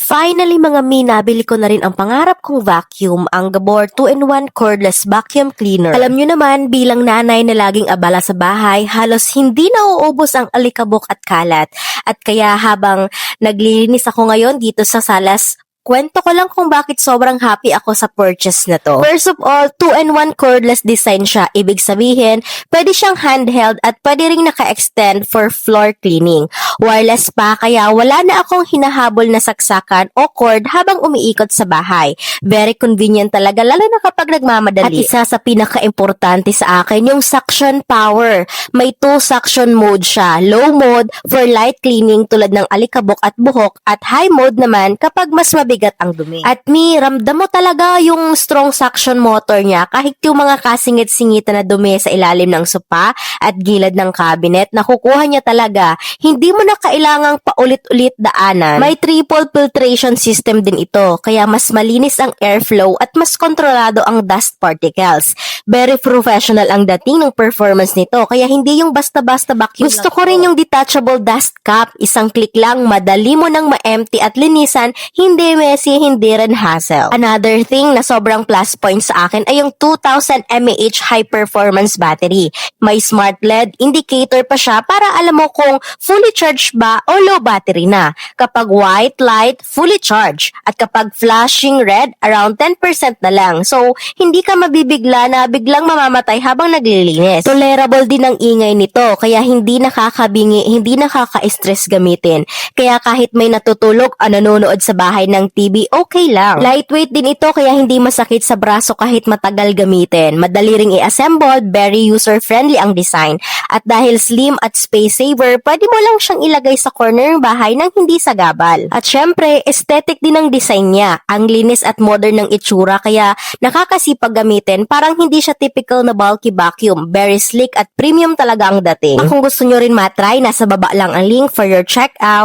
Finally mga mi, nabili ko na rin ang pangarap kong vacuum, ang Gabor 2-in-1 cordless vacuum cleaner. Alam nyo naman, bilang nanay na laging abala sa bahay, halos hindi nauubos ang alikabok at kalat. At kaya habang naglilinis ako ngayon dito sa salas, kwento ko lang kung bakit sobrang happy ako sa purchase na to. First of all, 2-in-1 cordless design siya. Ibig sabihin, pwede siyang handheld at pwede ring naka-extend for floor cleaning. Wireless pa, kaya wala na akong hinahabol na saksakan o cord habang umiikot sa bahay. Very convenient talaga, lalo na kapag nagmamadali. At isa sa pinaka-importante sa akin, yung suction power. May 2 suction mode siya. Low mode for light cleaning tulad ng alikabok at buhok, at high mode naman kapag mas mabigat ang dumi. At ramdam mo talaga yung strong suction motor niya kahit yung mga kasingit-singitan na dumi sa ilalim ng sopa at gilid ng cabinet, nakukuha niya talaga. Hindi mo na kailangang paulit-ulit daanan. May triple filtration system din ito, kaya mas malinis ang airflow at mas kontrolado ang dust particles. Very professional ang dating ng performance nito, kaya hindi yung basta-basta vacuum. Gusto ko rin yung detachable dust cap. Isang click lang, madali mo nang ma-empty at linisan, hindi messy, hindi rin hassle. Another thing na sobrang plus point sa akin ay yung 2000 mAh high performance battery. May smart LED indicator pa siya para alam mo kung fully charged ba o low battery na. Kapag white light, fully charged. At kapag flashing red, around 10% na lang. So, hindi ka mabibigla na biglang mamamatay habang naglilinis. Tolerable din ang ingay nito, kaya hindi nakakabingi, hindi nakaka-stress gamitin. Kaya kahit may natutulog o nanonood sa bahay ng TV, okay lang. Lightweight din ito, kaya hindi masakit sa braso kahit matagal gamitin. Madali ring i-assemble, very user-friendly ang design. At dahil slim at space saver, pwede mo lang siyang ilagay sa corner ng bahay nang hindi sagabal. At syempre, aesthetic din ang design niya. Ang linis at modern ng itsura, kaya nakakasipag gamitin. Parang hindi siya typical na bulky vacuum. Very sleek at premium talaga ang dating. Kung gusto nyo rin matry, nasa baba lang ang link for your checkout.